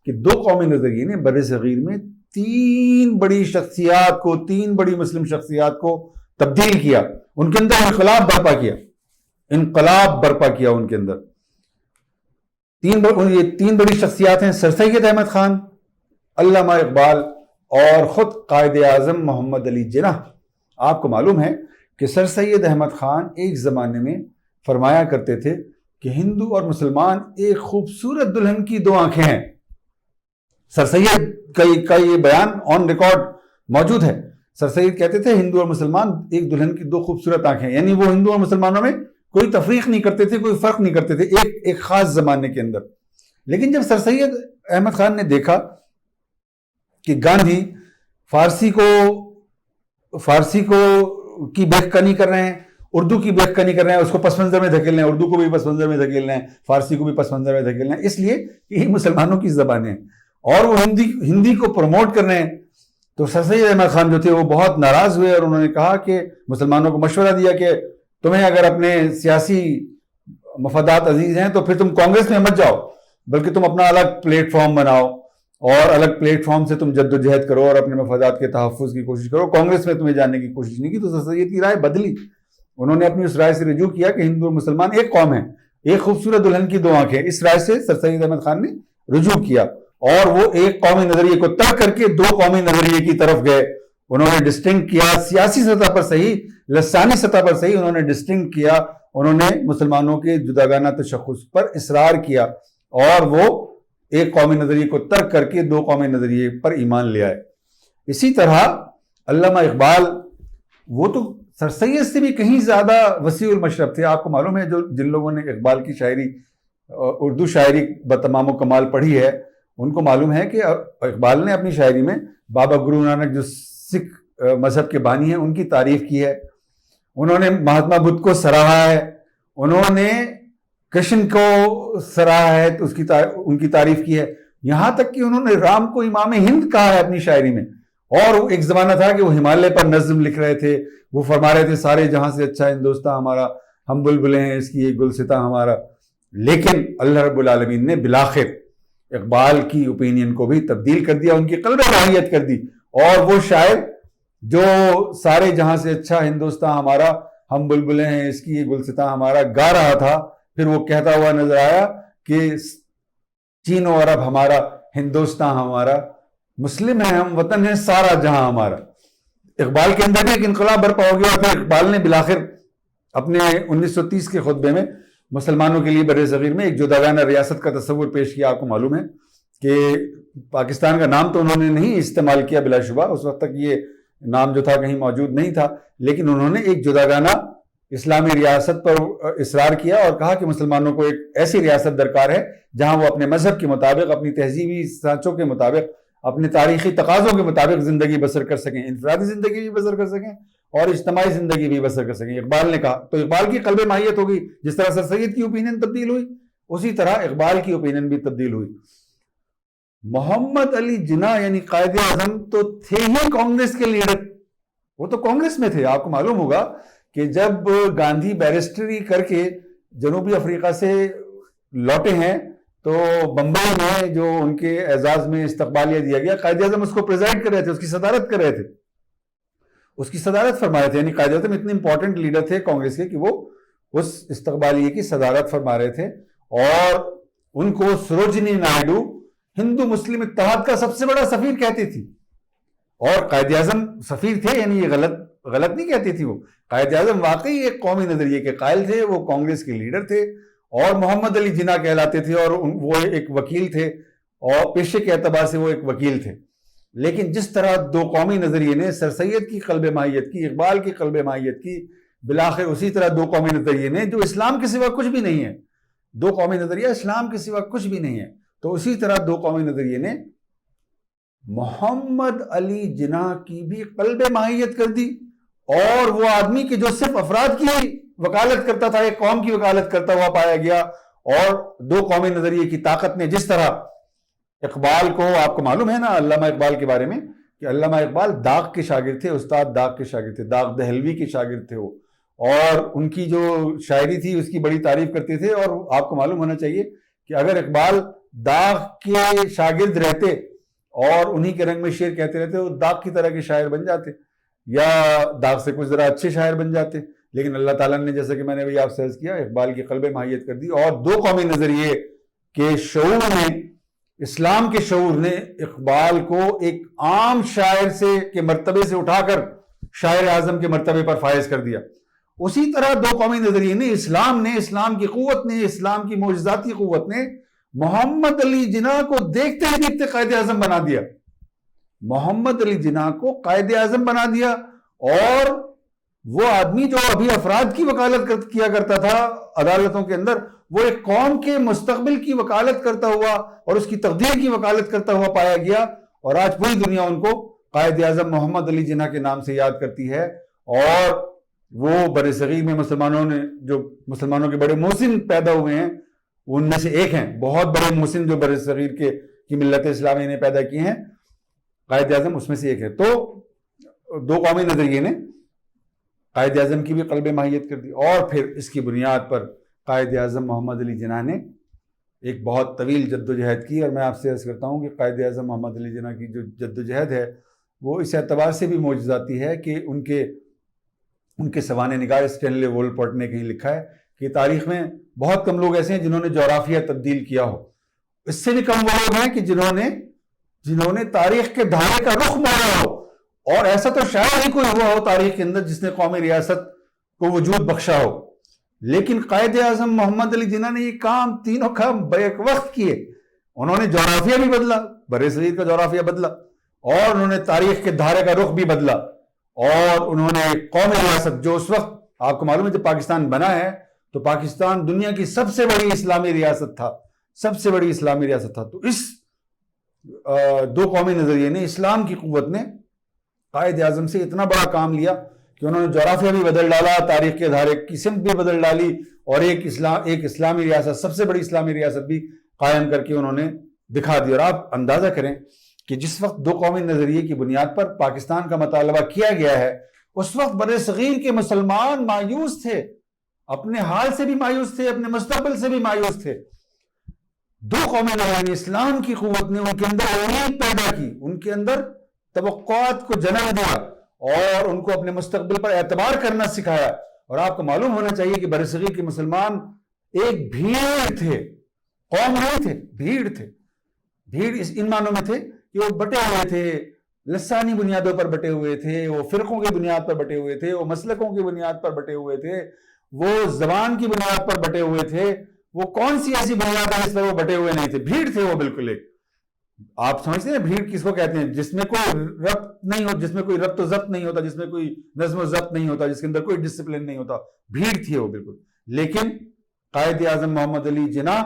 کہ دو قومی نظریے نے بر صغیر میں تین بڑی شخصیات کو، تین بڑی مسلم شخصیات کو تبدیل کیا، ان کے اندر انقلاب برپا کیا، انقلاب برپا کیا ان کے اندر۔ یہ تین بڑی شخصیات ہیں سر سید احمد خان، علامہ اقبال اور خود قائد اعظم محمد علی جناح۔ آپ کو معلوم ہے کہ سر سید احمد خان ایک زمانے میں فرمایا کرتے تھے کہ ہندو اور مسلمان ایک خوبصورت دلہن کی دو آنکھیں ہیں۔ سر سید کا یہ بیان آن ریکارڈ موجود ہے۔ سر سید کہتے تھے ہندو اور مسلمان ایک دلہن کی دو خوبصورت آنکھیں، یعنی وہ ہندو اور مسلمانوں میں کوئی تفریق نہیں کرتے تھے، کوئی فرق نہیں کرتے تھے ایک خاص زمانے کے اندر۔ لیکن جب سر سید احمد خان نے دیکھا کہ گاندھی فارسی کو کی بہکانی کر رہے ہیں، اردو کی بہکانی کر رہے ہیں، اس کو پس منظر میں دھکیل رہے ہیں، اردو کو بھی پس منظر میں دھکیل رہے ہیں، فارسی کو بھی پس منظر میں دھکیل رہے ہیں، اس لیے کہ یہ مسلمانوں کی زبانیں ہیں اور وہ ہندی کو پروموٹ کر رہے ہیں۔ تو سر سید احمد خان جو تھے وہ بہت ناراض ہوئے اور انہوں نے کہا کہ مسلمانوں کو مشورہ دیا کہ تمہیں اگر اپنے سیاسی مفادات عزیز ہیں تو پھر تم کانگریس میں مت جاؤ، بلکہ تم اپنا الگ پلیٹ فارم بناؤ اور الگ پلیٹ فارم سے تم جد و جہد کرو اور اپنے مفادات کے تحفظ کی کوشش کرو۔ کانگریس میں تمہیں جانے کی کوشش نہیں کی۔ تو سر سید کی رائے بدلی، انہوں نے اپنی اس رائے سے رجوع کیا کہ ہندو اور مسلمان ایک قوم ہے، ایک خوبصورت دلہن کی دو آنکھیں۔ اس رائے سے سر سید احمد خان نے رجوع کیا اور وہ ایک قومی نظریے کو ترک کر کے دو قومی نظریے کی طرف گئے۔ انہوں نے ڈسٹنکٹ کیا، سیاسی سطح پر صحیح، لسانی سطح پر صحیح، انہوں نے ڈسٹنکٹ کیا، انہوں نے مسلمانوں کے جداگانہ تشخص پر اصرار کیا اور وہ ایک قومی نظریے کو ترک کر کے دو قومی نظریے پر ایمان لے آئے۔ اسی طرح علامہ اقبال، وہ تو سر سید سے بھی کہیں زیادہ وسیع المشرب تھے۔ آپ کو معلوم ہے جن لوگوں نے اقبال کی شاعری، اردو شاعری بتمام و کمال پڑھی ہے، ان کو معلوم ہے کہ اقبال نے اپنی شاعری میں بابا گرو نانک جو سکھ مذہب کے بانی ہیں ان کی تعریف کی ہے، انہوں نے مہاتما بدھ کو سراہا ہے، انہوں نے کرشن کو سراہا ہے، ان کی تعریف کی ہے، یہاں تک کہ انہوں نے رام کو امام ہند کہا ہے اپنی شاعری میں۔ اور ایک زمانہ تھا کہ وہ ہمالیہ پر نظم لکھ رہے تھے، وہ فرما رہے تھے سارے جہاں سے اچھا ہندوستان ہمارا، ہم بلبلیں ہیں اس کی ایک گلستاں ہمارا۔ لیکن اللہ رب العالمین نے بالآخر اقبال کی اوپینین کو بھی تبدیل کر دیا، ان کی قلب ماہیت کر دی، اور وہ شاعر جو سارے جہاں سے اچھا ہندوستان ہمارا، ہم بلبلیں ہیں اس کی یہ گلستاں ہمارا گا رہا تھا، پھر وہ کہتا ہوا نظر آیا کہ چین و عرب ہمارا، ہندوستان ہمارا، مسلم ہیں ہم، وطن ہے سارا جہاں ہمارا۔ اقبال کے اندر بھی ایک انقلاب برپا ہو گیا، اور پھر اقبال نے بالآخر اپنے 1930 کے خطبے میں مسلمانوں کے لیے بر صغیر میں ایک جداگانہ ریاست کا تصور پیش کیا۔ آپ کو معلوم ہے کہ پاکستان کا نام تو انہوں نے نہیں استعمال کیا، بلا شبہ اس وقت تک یہ نام جو تھا کہیں موجود نہیں تھا، لیکن انہوں نے ایک جداگانہ اسلامی ریاست پر اصرار کیا اور کہا کہ مسلمانوں کو ایک ایسی ریاست درکار ہے جہاں وہ اپنے مذہب کے مطابق، اپنی تہذیبی سانچوں کے مطابق، اپنے تاریخی تقاضوں کے مطابق زندگی بسر کر سکیں، انفرادی زندگی بھی بسر کر سکیں اور اجتماعی زندگی بھی بسر کر سکیں۔ اقبال نے کہا تو اقبال کی قلب ماہیت ہوگی، جس طرح سر سید کی اوپینین تبدیل ہوئی اسی طرح اقبال کی اوپینین بھی تبدیل ہوئی۔ محمد علی جناح یعنی قائد اعظم تو تھے ہی کانگریس کے لیڈر، وہ تو کانگریس میں تھے۔ آپ کو معلوم ہوگا کہ جب گاندھی بیرسٹری کر کے جنوبی افریقہ سے لوٹے ہیں تو بمبئی میں جو ان کے اعزاز میں استقبالیہ دیا گیا، قائد اعظم اس کو پریزائڈ کر رہے تھے، اس کی صدارت کر رہے تھے، اس کی صدارت فرما رہے تھے، یعنی قائد اعظم اتنے امپورٹنٹ لیڈر تھے کانگریس کے کہ وہ اس استقبالیہ کی صدارت فرما رہے تھے، اور ان کو سروجنی نائیڈو ہندو مسلم اتحاد کا سب سے بڑا سفیر کہتی تھی، اور قائد اعظم سفیر تھے، یعنی یہ غلط نہیں کہتی تھی، وہ قائد اعظم واقعی ایک قومی نظریے کے قائل تھے، وہ کانگریس کے لیڈر تھے، اور محمد علی جناح کہلاتے تھے، اور وہ ایک وکیل تھے، اور پیشے کے اعتبار سے وہ ایک وکیل تھے۔ لیکن جس طرح دو قومی نظریے نے سر سید کی قلب ماہیت کی، اقبال کی قلب ماہیت کی، بالآخر اسی طرح دو قومی نظریے نے، جو اسلام کے سوا کچھ بھی نہیں ہے، دو قومی نظریہ اسلام کے سوا کچھ بھی نہیں ہے، تو اسی طرح دو قومی نظریے نے محمد علی جناح کی بھی قلب ماہیت کر دی، اور وہ آدمی کہ جو صرف افراد کی وکالت کرتا تھا، ایک قوم کی وکالت کرتا ہوا پایا گیا، اور دو قومی نظریے کی طاقت نے جس طرح اقبال کو، آپ کو معلوم ہے نا علامہ اقبال کے بارے میں کہ علامہ اقبال داغ کے شاگرد تھے، استاد داغ کے شاگرد تھے، داغ دہلوی کے شاگرد تھے وہ، اور ان کی جو شاعری تھی اس کی بڑی تعریف کرتے تھے. اور آپ کو معلوم ہونا چاہیے کہ اگر اقبال داغ کے شاگرد رہتے اور انہی کے رنگ میں شعر کہتے رہتے، وہ داغ کی طرح کے شاعر بن جاتے، یا داغ سے کچھ ذرا اچھے شاعر بن جاتے. لیکن اللہ تعالیٰ نے، جیسا کہ میں نے ابھی آپ سے عرض کیا، اقبال کی قلب ماہیت کر دی، اور دو قومی نظریے کے شعور نے، اسلام کے شعور نے اقبال کو ایک عام شاعر کے مرتبے سے اٹھا کر شاعر اعظم کے مرتبے پر فائز کر دیا. اسی طرح دو قومی نظریے نے، اسلام کی قوت نے، اسلام کی معجزاتی قوت نے محمد علی جناح کو دیکھتے ہی دیکھتے قائد اعظم بنا دیا. محمد علی جناح کو قائد اعظم بنا دیا، اور وہ آدمی جو ابھی افراد کی وکالت کیا کرتا تھا عدالتوں کے اندر، وہ ایک قوم کے مستقبل کی وکالت کرتا ہوا اور اس کی تقدیر کی وکالت کرتا ہوا پایا گیا. اور آج پوری دنیا ان کو قائد اعظم محمد علی جناح کے نام سے یاد کرتی ہے. اور وہ بر صغیر میں مسلمانوں کے بڑے محسن پیدا ہوئے ہیں، ان میں سے ایک ہیں، بہت بڑے محسن جو بر صغیر کی ملت اسلامی نے پیدا کیے ہیں، قائد اعظم اس میں سے ایک ہے. تو دو قومی نظریے نے قائد اعظم کی بھی قلب ماہیت کر دی، اور پھر اس کی بنیاد پر قائد اعظم محمد علی جناح نے ایک بہت طویل جد و جہد کی. اور میں آپ سے عرض کرتا ہوں کہ قائد اعظم محمد علی جناح کی جو جد و جہد ہے وہ اس اعتبار سے بھی معجزاتی ہے کہ ان کے سوانح نگار اسٹینلے وولپورٹ نے کہیں لکھا ہے کہ تاریخ میں بہت کم لوگ ایسے ہیں جنہوں نے جغرافیہ تبدیل کیا ہو. اس سے بھی کم وہ لوگ ہیں کہ جنہوں نے تاریخ کے دھارے کا رخ موڑا ہو. اور ایسا تو شاید ہی کوئی ہوا ہو تاریخ کے اندر جس نے قومی ریاست کو وجود بخشا ہو. لیکن قائد اعظم محمد علی جناح نے یہ تینوں کام بیک وقت کیے. انہوں نے جغرافیہ بھی بدلا، بر صغیر کا جغرافیہ بدلا، اور انہوں نے تاریخ کے دھارے کا رخ بھی بدلا، اور انہوں نے قومی ریاست، جو اس وقت آپ کو معلوم ہے جب پاکستان بنا ہے تو پاکستان دنیا کی سب سے بڑی اسلامی ریاست تھا، تو اس دو قومی نظریے نے، اسلام کی قوت نے قائد اعظم سے اتنا بڑا کام لیا کہ انہوں نے جغرافیہ بھی بدل ڈالا، تاریخ کے دھارے کی سمت بھی بدل ڈالی، اور ایک اسلامی ریاست، سب سے بڑی اسلامی ریاست بھی قائم کر کے انہوں نے دکھا دی. اور آپ اندازہ کریں کہ جس وقت دو قومی نظریے کی بنیاد پر پاکستان کا مطالبہ کیا گیا ہے، اس وقت بر صغیر کے مسلمان مایوس تھے، اپنے حال سے بھی مایوس تھے، اپنے مستقبل سے بھی مایوس تھے. دو قومی نظریے نے، اسلام کی قوت نے ان کے اندر امید پیدا کی، ان کے اندر توقعات کو جنم دیا، اور ان کو اپنے مستقبل پر اعتبار کرنا سکھایا. اور آپ کو معلوم ہونا چاہیے کہ بر صغیر کے مسلمان ایک بھیڑ تھے، قوم نہیں تھے، بھیڑ تھے. بھیڑ ان معنوں میں تھے کہ وہ بٹے ہوئے تھے، لسانی بنیادوں پر بٹے ہوئے تھے، وہ فرقوں کی بنیاد پر بٹے ہوئے تھے، وہ مسلکوں کی بنیاد پر بٹے ہوئے تھے، وہ زبان کی بنیاد پر بٹے ہوئے تھے. وہ کون سی ایسی بنیاد ہے جس پر وہ بٹے ہوئے نہیں تھے؟ بھیڑ تھے وہ بالکل ایک. آپ سمجھتے ہیں بھیڑ کس کو کہتے ہیں؟ جس میں کوئی ربط نہیں ہوتا، جس میں کوئی ربط و ضبط نہیں ہوتا، جس میں کوئی نظم و ضبط نہیں ہوتا، جس کے اندر کوئی ڈسپلن نہیں ہوتا. بھیڑ تھی وہ بالکل. لیکن قائد اعظم محمد علی جناح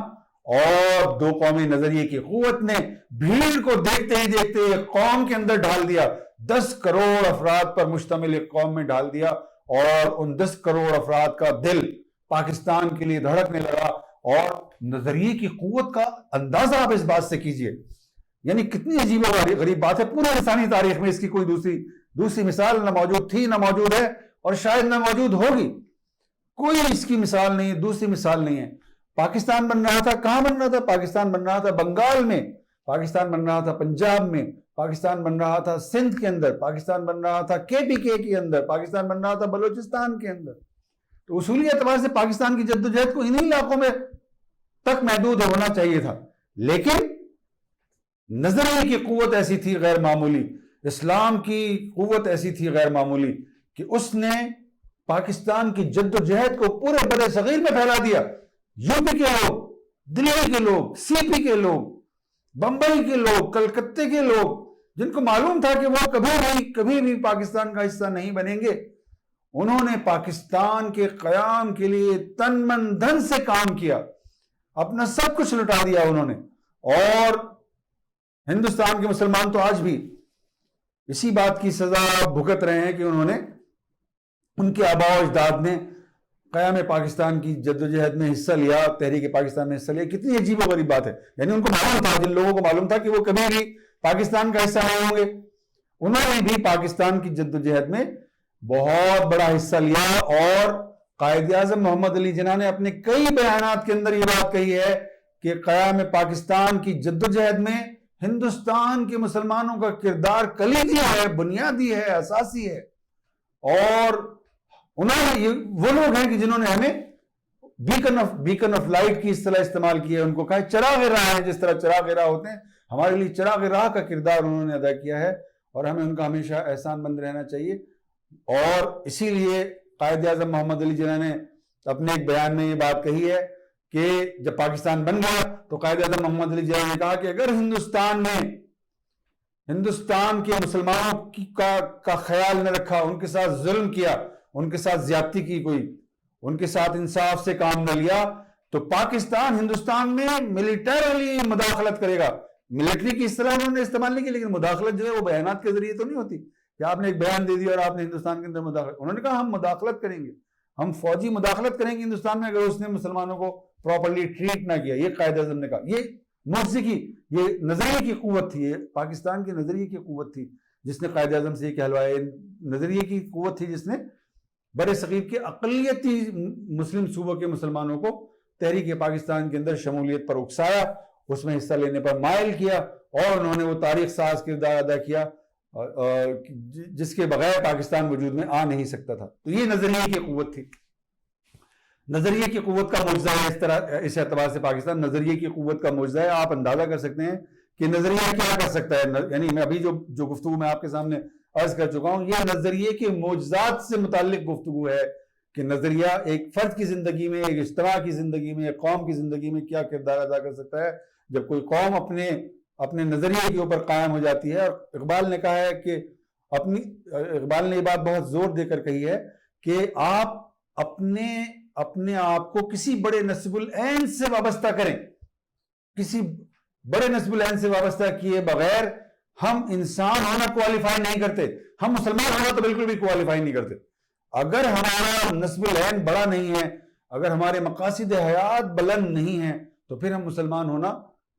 اور دو قومی نظریے کی قوت نے بھیڑ کو دیکھتے ہی دیکھتے ایک قوم کے اندر ڈال دیا، 10 کروڑ افراد پر مشتمل ایک قوم میں ڈال دیا. اور ان 10 کروڑ افراد کا دل پاکستان کے لیے دھڑکنے لگا. اور نظریے کی قوت کا اندازہ آپ اس بات سے کیجئے، یعنی کتنی عجیب و غریب بات ہے. پورے انسانی تاریخ میں اس کی کوئی دوسری مثال نہ موجود تھی، نہ موجود ہے، اور شاید نہ موجود ہوگی. کوئی اس کی مثال نہیں، دوسری مثال نہیں ہے. پاکستان بن رہا تھا، کہاں بن رہا تھا؟ پاکستان بن رہا تھا بنگال میں، پاکستان بن رہا تھا پنجاب میں، پاکستان بن رہا تھا سندھ کے اندر، پاکستان بن رہا تھا KPK کے اندر، پاکستان بن رہا تھا بلوچستان کے اندر. تو اصولی اعتبار سے پاکستان کی جدوجہد کو انہی علاقوں میں تک محدود ہونا چاہیے تھا. لیکن نظریے کی قوت ایسی تھی غیر معمولی، اسلام کی قوت ایسی تھی غیر معمولی کہ اس نے پاکستان کی جدوجہد کو پورے بر صغیر میں پھیلا دیا. UP کے لوگ، دلی کے لوگ، CP کے لوگ، بمبئی کے لوگ، کلکتے کے لوگ، جن کو معلوم تھا کہ وہ کبھی بھی پاکستان کا حصہ نہیں بنیں گے، انہوں نے پاکستان کے قیام کے لیے تن من دھن سے کام کیا، اپنا سب کچھ لٹا دیا انہوں نے. اور ہندوستان کے مسلمان تو آج بھی اسی بات کی سزا بھگت رہے ہیں کہ انہوں نے ان کے آباء و اجداد نے قیام پاکستان کی جدوجہد میں حصہ لیا، تحریک پاکستان میں حصہ لیا. کتنی عجیب و غریب بات ہے. یعنی ان کو معلوم تھا، جن لوگوں کو معلوم تھا کہ وہ کبھی بھی پاکستان کا حصہ نہیں ہوں گے، انہوں نے بھی پاکستان کی جدوجہد میں بہت بڑا حصہ لیا. اور قائد اعظم محمد علی جناح نے اپنے کئی بیانات کے اندر یہ بات کہی ہے کہ قیام پاکستان کی جدوجہد میں ہندوستان کے مسلمانوں کا کردار کلیدی ہے، بنیادی ہے، اساسی ہے. اور انہوں نے وہ لوگ ہیں کہ جنہوں نے ہمیں بیکن آف لائٹ کی اصطلاح استعمال کی ہے، ان کو کہا چراغ راہ ہے. جس طرح چراغ راہ ہوتے ہیں، ہمارے لیے چراغ راہ کا کردار انہوں نے ادا کیا ہے، اور ہمیں ان کا ہمیشہ احسان مند رہنا چاہیے. اور اسی لیے قائد اعظم محمد علی جناح نے اپنے ایک بیان میں یہ بات کہی ہے کہ جب پاکستان بن گیا تو قائد اعظم محمد علی جناح نے کہا کہ اگر ہندوستان نے ہندوستان کے مسلمانوں کا خیال نہ رکھا، ان کے ساتھ ظلم کیا، ان کے ساتھ زیادتی کی، کوئی ان کے ساتھ انصاف سے کام نہ لیا، تو پاکستان ہندوستان میں ملیٹریلی مداخلت کرے گا. ملٹری کی اصطلاح انہوں نے استعمال نہیں کی، لیکن مداخلت جو ہے وہ بیانات کے ذریعے تو نہیں ہوتی کہ آپ نے ایک بیان دے دیا اور آپ نے ہندوستان کے اندر مداخلت. انہوں نے کہا ہم مداخلت کریں گے، ہم فوجی مداخلت کریں گے ہندوستان میں اگر اس نے مسلمانوں کو پراپرلی ٹریٹ نہ کیا. یہ قائد اعظم نے کہا. یہ معجزے کی، یہ نظریے کی قوت تھی، یہ پاکستان کے نظریے کی قوت تھی جس نے قائد اعظم سے یہ کہلوایا. نظریے کی قوت تھی جس نے بر صغیر کے اقلیتی مسلم صوبوں کے مسلمانوں کو تحریک پاکستان کے اندر شمولیت پر اکسایا، اس میں حصہ لینے پر مائل کیا، اور انہوں نے وہ تاریخ ساز کردار ادا کیا جس کے بغیر پاکستان وجود میں آ نہیں سکتا تھا. تو یہ نظریے کی قوت تھی. نظریے کی قوت کا معجزہ ہے. اس طرح اس اعتبار سے پاکستان نظریے کی قوت کا معجزہ ہے. آپ اندازہ کر سکتے ہیں کہ نظریہ کیا کر سکتا ہے. یعنی میں ابھی جو گفتگو میں آپ کے سامنے عرض کر چکا ہوں، یہ نظریے کے معجزات سے متعلق گفتگو ہے کہ نظریہ ایک فرد کی زندگی میں، ایک اجتماع کی زندگی میں، ایک قوم کی زندگی میں کیا کردار ادا کر سکتا ہے جب کوئی قوم اپنے نظریے کے اوپر قائم ہو جاتی ہے. اور اقبال نے کہا ہے کہ اقبال نے یہ بات بہت زور دے کر کہی ہے کہ آپ اپنے آپ کو کسی بڑے نسب العین سے وابستہ کریں. کسی بڑے نسب العین سے وابستہ کیے بغیر ہم انسان ہونا کوالیفائی نہیں کرتے، ہم مسلمان ہونا تو بالکل بھی کوالیفائی نہیں کرتے. اگر ہمارا نسب العین بڑا نہیں ہے، اگر ہمارے مقاصد حیات بلند نہیں ہیں، تو پھر ہم مسلمان ہونا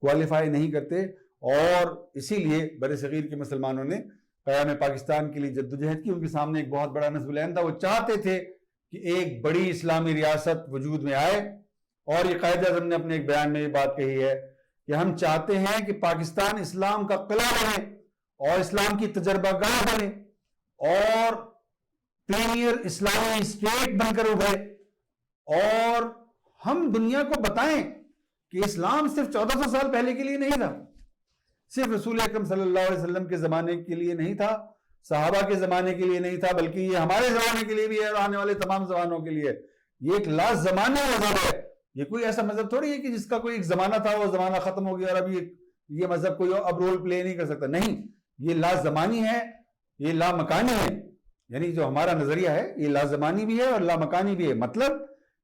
کوالیفائی نہیں کرتے. اور اسی لیے بر صغیر کے مسلمانوں نے قیام پاکستان کے لیے جدوجہد کی. ان کے سامنے ایک بہت بڑا نسب العین تھا. وہ چاہتے تھے کہ ایک بڑی اسلامی ریاست وجود میں آئے. اور یہ قائد اعظم نے اپنے ایک بیان میں یہ بات کہی ہے کہ ہم چاہتے ہیں کہ پاکستان اسلام کا قلعہ بنے اور اسلام کی تجربہ گاہ بنے اور پریمیئر اسلامی اسٹیٹ بن کر ابھرے، اور ہم دنیا کو بتائیں کہ اسلام صرف 1400 سال پہلے کے لیے نہیں تھا، صرف رسول اکرم صلی اللہ علیہ وسلم کے زمانے کے لیے نہیں تھا، صحابہ کے زمانے کے لیے نہیں تھا، بلکہ یہ ہمارے زمانے کے لیے بھی ہے اور آنے والے تمام زمانوں کے لیے. یہ ایک لازمانہ مذہب ہے. یہ کوئی ایسا مذہب تھوڑی ہے کہ جس کا کوئی ایک زمانہ تھا، وہ زمانہ ختم ہو گیا اور اب یہ مذہب کوئی اب رول پلے نہیں کر سکتا. نہیں، یہ لازمانی ہے، یہ لامکانی ہے. یعنی جو ہمارا نظریہ ہے یہ لازمانی بھی ہے اور لامکانی بھی ہے. مطلب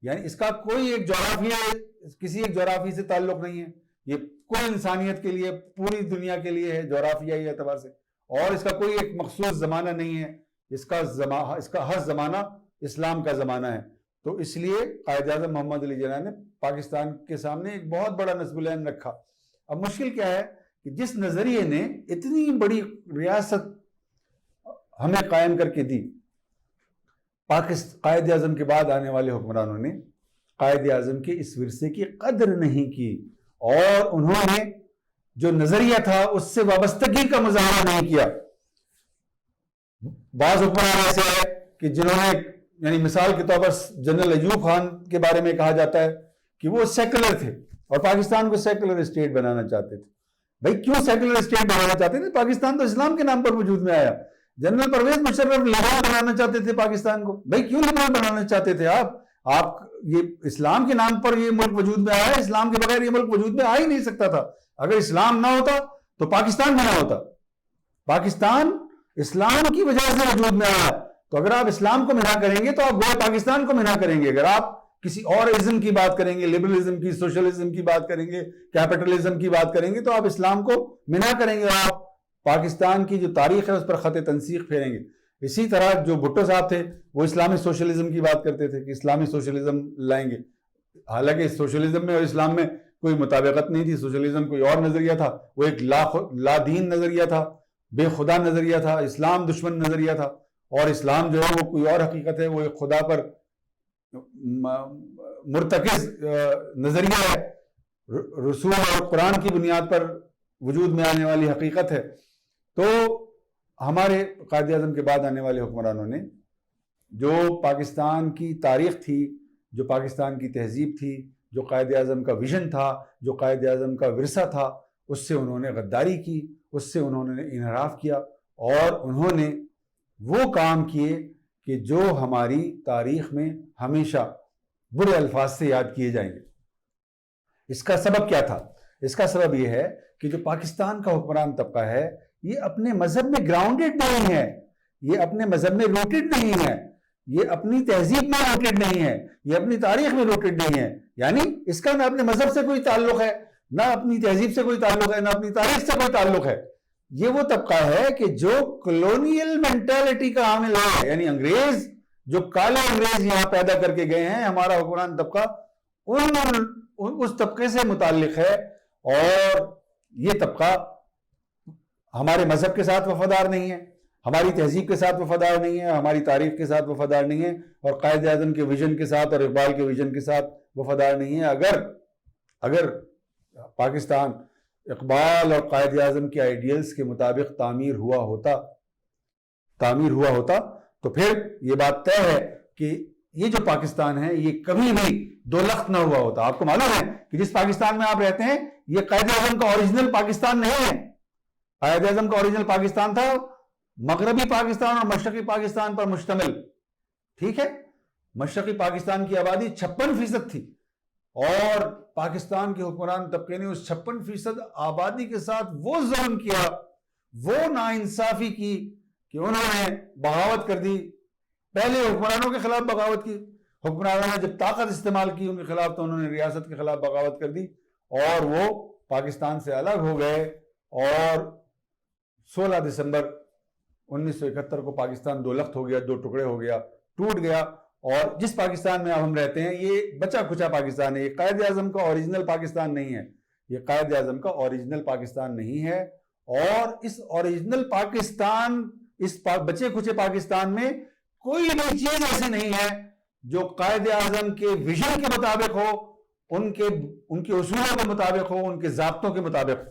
یعنی اس کا کوئی ایک جغرافیہ، کسی ایک جغرافی سے تعلق نہیں ہے. یہ کل انسانیت کے لیے، پوری دنیا کے لیے ہے جغرافیائی اعتبار سے. اور اس کا کوئی ایک مخصوص زمانہ نہیں ہے. اس کا ہر زمانہ اسلام کا زمانہ ہے. تو اس لیے قائد اعظم محمد علی جناح نے پاکستان کے سامنے ایک بہت بڑا نسب العین رکھا. اب مشکل کیا ہے کہ جس نظریے نے اتنی بڑی ریاست ہمیں قائم کر کے دی، قائد اعظم کے بعد آنے والے حکمرانوں نے قائد اعظم کے اس ورثے کی قدر نہیں کی، اور انہوں نے جو نظریہ تھا اس سے وابستگی کا مظاہرہ نہیں کیا. بعض حکمران ایسے ہیں کہ جنہوں نے، یعنی مثال کے طور پر جنرل ایوب خان کے بارے میں کہا جاتا ہے کہ وہ سیکولر تھے اور پاکستان کو سیکولر اسٹیٹ بنانا چاہتے تھے. بھائی کیوں سیکولر اسٹیٹ بنانا چاہتے تھے؟ پاکستان تو اسلام کے نام پر وجود میں آیا. جنرل پرویز مشرف لبرل بنانا چاہتے تھے پاکستان کو. بھائی کیوں لبرل بنانا چاہتے تھے آپ یہ اسلام کے نام پر یہ ملک وجود میں آیا ہے. اسلام کے بغیر یہ ملک وجود میں آ ہی نہیں سکتا تھا. اگر اسلام نہ ہوتا تو پاکستان بھی نہ ہوتا. پاکستان اسلام کی وجہ سے وجود میں آیا. تو اگر آپ اسلام کو منع کریں گے تو آپ گویا پاکستان کو منع کریں گے. اگر آپ کسی اور ازم کی بات کریں گے، لبرلزم کی، سوشلزم کی بات کریں گے، کیپٹلزم کی بات کریں گے، تو آپ اسلام کو منع کریں گے، آپ پاکستان کی جو تاریخ ہے اس پر خط تنسیق پھیریں گے۔ اسی طرح جو بھٹو صاحب تھے وہ اسلامی سوشلزم کی بات کرتے تھے کہ اسلامی سوشلزم لائیں گے، حالانکہ سوشلزم میں اور اسلام میں کوئی مطابقت نہیں تھی۔ سوشلزم کوئی اور نظریہ تھا، وہ ایک لا دین نظریہ تھا، بے خدا نظریہ تھا، اسلام دشمن نظریہ تھا، اور اسلام جو ہے وہ کوئی اور حقیقت ہے، وہ ایک خدا پر مرتکز نظریہ ہے، رسول اور قرآن کی بنیاد پر وجود میں آنے والی حقیقت ہے۔ تو ہمارے قائد اعظم کے بعد آنے والے حکمرانوں نے جو پاکستان کی تاریخ تھی، جو پاکستان کی تہذیب تھی، جو قائد اعظم کا ویژن تھا، جو قائد اعظم کا ورثہ تھا، اس سے انہوں نے غداری کی، اس سے انہوں نے انحراف کیا، اور انہوں نے وہ کام کیے کہ جو ہماری تاریخ میں ہمیشہ برے الفاظ سے یاد کیے جائیں گے۔ اس کا سبب کیا تھا؟ اس کا سبب یہ ہے کہ جو پاکستان کا حکمران طبقہ ہے یہ اپنے مذہب میں گراؤنڈڈ نہیں ہے، یہ اپنے مذہب میں روٹڈ نہیں ہے، یہ اپنی تہذیب میں روٹڈ نہیں ہے، یہ اپنی تاریخ میں روٹڈ نہیں ہے۔ یعنی اس کا نہ اپنے مذہب سے کوئی تعلق ہے، نہ اپنی تہذیب سے کوئی تعلق ہے، نہ اپنی تاریخ سے کوئی تعلق ہے۔ یہ وہ طبقہ ہے کہ جو کلونیل مینٹالٹی کا عامل ہے، یعنی انگریز، جو کالے انگریز یہاں پیدا کر کے گئے ہیں، ہمارا حکمران طبقہ اس طبقے سے متعلق ہے، اور یہ طبقہ ہمارے مذہب کے ساتھ وفادار نہیں ہے، ہماری تہذیب کے ساتھ وفادار نہیں ہے، ہماری تاریخ کے ساتھ وفادار نہیں ہے، اور قائد اعظم کے ویژن کے ساتھ اور اقبال کے ویژن کے ساتھ وفادار نہیں ہے۔ اگر پاکستان اقبال اور قائد اعظم کے آئیڈیلز کے مطابق تعمیر ہوا ہوتا تو پھر یہ بات طے ہے کہ یہ جو پاکستان ہے یہ کبھی بھی دو لخت نہ ہوا ہوتا۔ آپ کو معلوم ہے کہ جس پاکستان میں آپ رہتے ہیں یہ قائد اعظم کا اوریجنل پاکستان نہیں ہے۔ قائد اعظم کا اوریجنل پاکستان تھا مغربی پاکستان اور مشرقی پاکستان پر مشتمل، ٹھیک ہے؟ مشرقی پاکستان کی آبادی 56% تھی، اور پاکستان کے حکمران طبقے نے اس 56% آبادی کے ساتھ وہ ظلم کیا، وہ ناانصافی کی کہ انہوں نے بغاوت کر دی۔ پہلے حکمرانوں کے خلاف بغاوت کی، حکمرانوں نے جب طاقت استعمال کی ان کے خلاف تو انہوں نے ریاست کے خلاف بغاوت کر دی، اور وہ پاکستان سے الگ ہو گئے، اور 16 دسمبر 1971 کو پاکستان دو لخت ہو گیا، دو ٹکڑے ہو گیا، ٹوٹ گیا۔ اور جس پاکستان میں اب ہم رہتے ہیں یہ بچا کھچا پاکستان ہے، یہ قائد اعظم کا اوریجنل پاکستان نہیں ہے، یہ قائد اعظم کا اوریجنل پاکستان نہیں ہے۔ اور اس اوریجنل پاکستان، اس بچے کھچے پاکستان میں کوئی بھی چیز ایسی نہیں ہے جو قائد اعظم کے ویژن کے مطابق ہو، ان کے اصولوں کے مطابق ہو، ان کے ضابطوں کے مطابق۔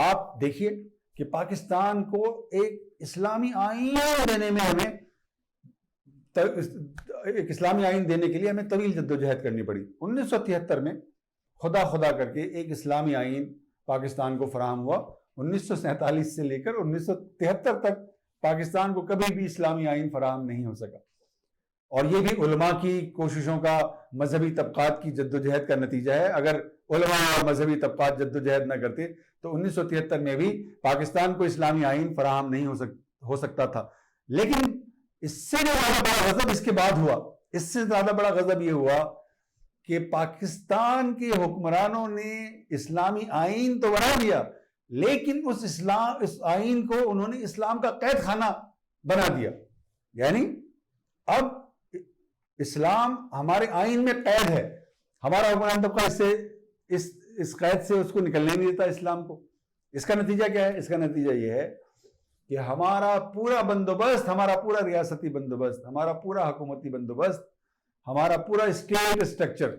آپ دیکھیے کہ پاکستان کو ایک اسلامی آئین دینے میں ہمیں ایک اسلامی آئین دینے کے لیے ہمیں طویل جدوجہد کرنی پڑی۔ 1973 میں خدا کر کے ایک اسلامی آئین پاکستان کو فراہم ہوا۔ 1947 سے لے کر 1973 تک پاکستان کو کبھی بھی اسلامی آئین فراہم نہیں ہو سکا، اور یہ بھی علماء کی کوششوں کا، مذہبی طبقات کی جدوجہد کا نتیجہ ہے۔ اگر علماء اور مذہبی طبقات جدوجہد نہ کرتے تو 1973 میں بھی پاکستان کو اسلامی آئین فراہم نہیں ہو سکتا تھا۔ لیکن اس سے زیادہ بڑا غضب اس کے بعد ہوا، اس سے زیادہ بڑا غضب یہ ہوا کہ پاکستان کے حکمرانوں نے اسلامی آئین تو بنا دیا، لیکن اس آئین کو انہوں نے اسلام کا قید خانہ بنا دیا۔ یعنی اب اسلام ہمارے آئین میں قید ہے، ہمارا حکمران طبقہ اس قید سے اس کو نکلنے نہیں دیتا اسلام کو۔ اس کا نتیجہ کیا ہے؟ اس کا نتیجہ یہ ہے کہ ہمارا پورا بندوبست، ہمارا پورا ریاستی بندوبست، ہمارا پورا حکومتی بندوبست، ہمارا پورا اسٹیٹ اسٹرکچر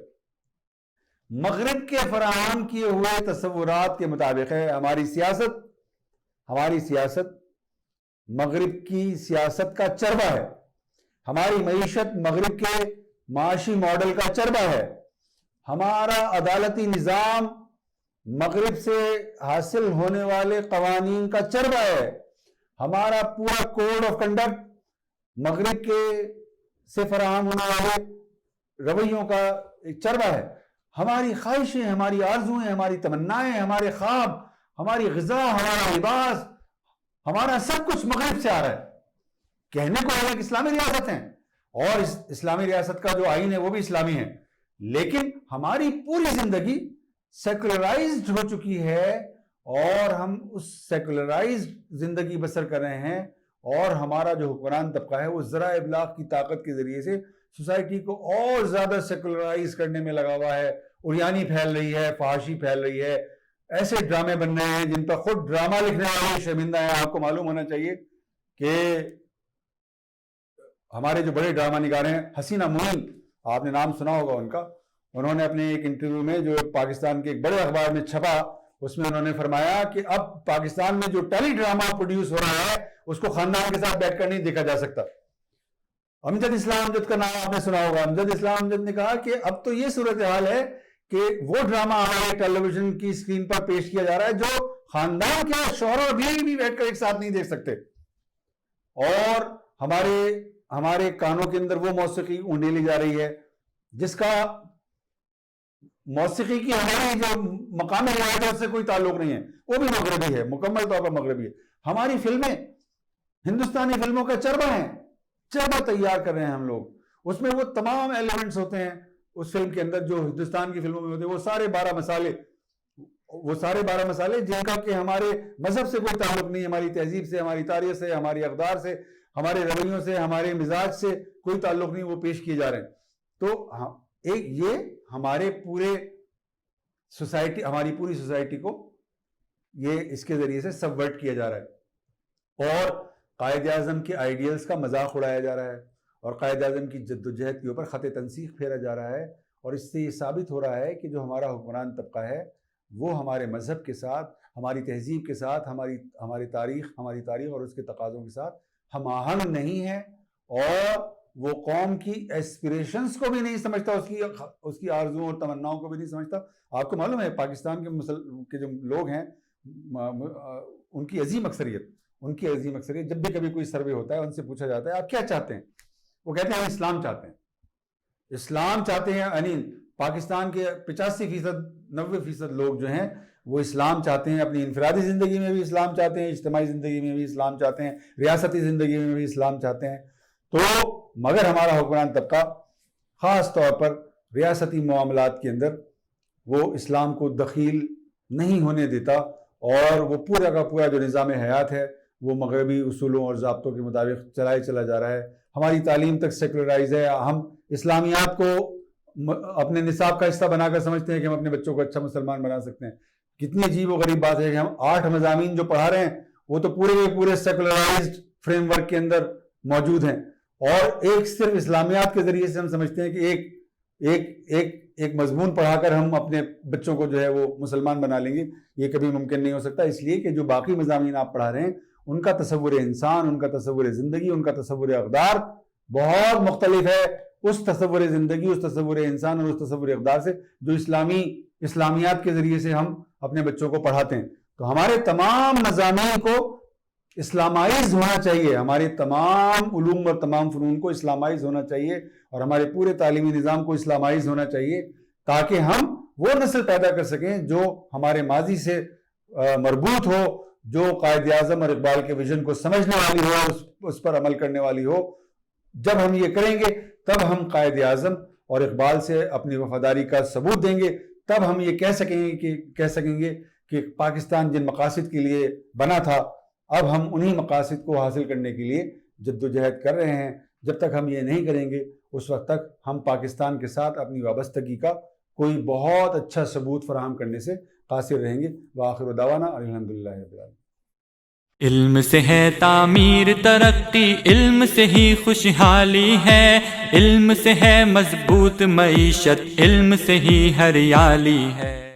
مغرب کے فراہم کیے ہوئے تصورات کے مطابق ہے۔ ہماری سیاست مغرب کی سیاست کا چربہ ہے، ہماری معیشت مغرب کے معاشی ماڈل کا چربہ ہے، ہمارا عدالتی نظام مغرب سے حاصل ہونے والے قوانین کا چربہ ہے، ہمارا پورا کوڈ آف کنڈکٹ مغرب کے سے فراہم ہونے والے رویوں کا ایک چربہ ہے، ہماری خواہشیں، ہماری آرزویں، ہماری تمنائیں، ہمارے خواب، ہماری غذا، ہمارا لباس، ہمارا سب کچھ مغرب سے آ رہا ہے۔ کہنے کو الگ اسلامی ریاست ہیں اور اسلامی ریاست کا جو آئین ہے وہ بھی اسلامی ہے، لیکن ہماری پوری زندگی سیکولرائزڈ ہو چکی ہے اور ہم اس سیکولرائزڈ زندگی بسر کر رہے ہیں، اور ہمارا جو حکمران طبقہ ہے وہ ذرائع ابلاغ کی طاقت کے ذریعے سے سوسائٹی کو اور زیادہ سیکولرائز کرنے میں لگا ہوا ہے، عریانی پھیل رہی ہے، فحاشی پھیل رہی ہے، ایسے ڈرامے بن رہے ہیں جن پر خود ڈرامہ لکھنے والے شرمندہ ہیں۔ آپ کو معلوم ہونا چاہیے کہ ہمارے جو بڑے ڈرامہ نگار ہیں، حسینہ معین، آپ نے نام سنا ہوگا ان کا، انہوں نے اپنے ایک انٹرویو میں جو پاکستان کے ایک بڑے اخبار میں چھپا، اس میں انہوں نے فرمایا کہ اب پاکستان میں جو ٹیلی ڈرامہ پروڈیوس ہو رہا ہے اس کو خاندان کے ساتھ بیٹھ کر نہیں دیکھا جا سکتا۔ امجد اسلام امجد کا نام آپ نے سنا ہوگا۔ امجد اسلام امجد نے کہا کہ اب تو یہ صورتحال ہے کہ وہ ڈرامہ ہمارے ٹیلی ویژن کی اسکرین پر پیش کیا جا رہا ہے جو خاندان کے شوہر اور بیوی بھی بیٹھ کر ایک ساتھ نہیں دیکھ سکتے، اور ہمارے کانوں کے اندر وہ موسیقی اونڈی لی جا رہی ہے جس کا موسیقی کی ہماری جو مقامی روایت ہے اس سے کوئی تعلق نہیں ہے، وہ بھی مغربی ہے، مکمل طور پر مغربی ہے۔ ہماری فلمیں ہندوستانی فلموں کا چربہ ہیں، چربہ تیار کر رہے ہیں ہم لوگ، اس میں وہ تمام ایلیمنٹس ہوتے ہیں اس فلم کے اندر جو ہندوستان کی فلموں میں ہوتے ہیں، وہ سارے 12 مسالے جن کا کہ ہمارے مذہب سے کوئی تعلق نہیں، ہماری تہذیب سے، ہماری تاریخ سے، ہماری اقدار سے، ہمارے رویوں سے، ہمارے مزاج سے کوئی تعلق نہیں، وہ پیش کیے جا رہے ہیں۔ تو یہ ہمارے پورے سوسائٹی، ہماری پوری سوسائٹی کو یہ اس کے ذریعے سے سبورٹ کیا جا رہا ہے، اور قائد اعظم کے آئیڈیلز کا مذاق اڑایا جا رہا ہے، اور قائد اعظم کی جد و جہد کے اوپر خط تنسیق پھیرا جا رہا ہے، اور اس سے یہ ثابت ہو رہا ہے کہ جو ہمارا حکمران طبقہ ہے وہ ہمارے مذہب کے ساتھ، ہماری تہذیب کے ساتھ، ہماری تاریخ اور اس کے تقاضوں کے ساتھ ہم آہنگ نہیں ہے، اور وہ قوم کی ایسپریشنز کو بھی نہیں سمجھتا، اس کی آرزوؤں اور تمناؤں کو بھی نہیں سمجھتا۔ آپ کو معلوم ہے پاکستان کے جو لوگ ہیں ان کی عظیم اکثریت جب بھی کبھی کوئی سروے ہوتا ہے ان سے پوچھا جاتا ہے آپ کیا چاہتے ہیں، وہ کہتے ہیں ہم اسلام چاہتے ہیں۔ یعنی پاکستان کے 85% 90% لوگ جو ہیں وہ اسلام چاہتے ہیں، اپنی انفرادی زندگی میں بھی اسلام چاہتے ہیں، اجتماعی زندگی میں بھی اسلام چاہتے ہیں، ریاستی زندگی میں بھی اسلام چاہتے ہیں۔ تو مگر ہمارا حکمران طبقہ خاص طور پر ریاستی معاملات کے اندر وہ اسلام کو دخیل نہیں ہونے دیتا، اور وہ پورا کا پورا جو نظام حیات ہے وہ مغربی اصولوں اور ضابطوں کے مطابق چلائے چلا جا رہا ہے۔ ہماری تعلیم تک سیکولرائز ہے، ہم اسلامیات کو اپنے نصاب کا حصہ بنا کر سمجھتے ہیں کہ ہم اپنے بچوں کو اچھا مسلمان بنا سکتے ہیں۔ کتنی عجیب و غریب بات ہے کہ ہم 8 مضامین جو پڑھا رہے ہیں وہ تو پورے کے پورے سیکولرائزڈ فریم ورک کے اندر موجود ہیں، اور ایک صرف اسلامیات کے ذریعے سے ہم سمجھتے ہیں کہ ایک مضمون پڑھا کر ہم اپنے بچوں کو جو ہے وہ مسلمان بنا لیں گے۔ یہ کبھی ممکن نہیں ہو سکتا، اس لیے کہ جو باقی مضامین آپ پڑھا رہے ہیں ان کا تصور انسان، ان کا تصور زندگی، ان کا تصور اقدار بہت مختلف ہے اس تصور زندگی، اس تصور انسان اور اس تصور اقدار سے جو اسلامیات کے ذریعے سے ہم اپنے بچوں کو پڑھاتے ہیں۔ تو ہمارے تمام مضامین کو اسلامائز ہونا چاہیے، ہمارے تمام علوم اور تمام فنون کو اسلامائز ہونا چاہیے، اور ہمارے پورے تعلیمی نظام کو اسلامائز ہونا چاہیے، تاکہ ہم وہ نسل پیدا کر سکیں جو ہمارے ماضی سے مربوط ہو، جو قائد اعظم اور اقبال کے ویژن کو سمجھنے والی ہو، اس پر عمل کرنے والی ہو۔ جب ہم یہ کریں گے تب ہم قائد اعظم اور اقبال سے اپنی وفاداری کا ثبوت دیں گے، تب ہم یہ کہہ سکیں گے کہ پاکستان جن مقاصد کے لیے بنا تھا اب ہم انہی مقاصد کو حاصل کرنے کے لیے جد و جہد کر رہے ہیں۔ جب تک ہم یہ نہیں کریں گے اس وقت تک ہم پاکستان کے ساتھ اپنی وابستگی کا کوئی بہت اچھا ثبوت فراہم کرنے سے قاصر رہیں گے۔ وآخر دعوانا الحمدللہ رب العالمین۔ علم سے ہے تعمیر ترقی، علم سے ہی خوشحالی ہے، علم سے ہے مضبوط معیشت، علم سے ہی ہریالی ہے۔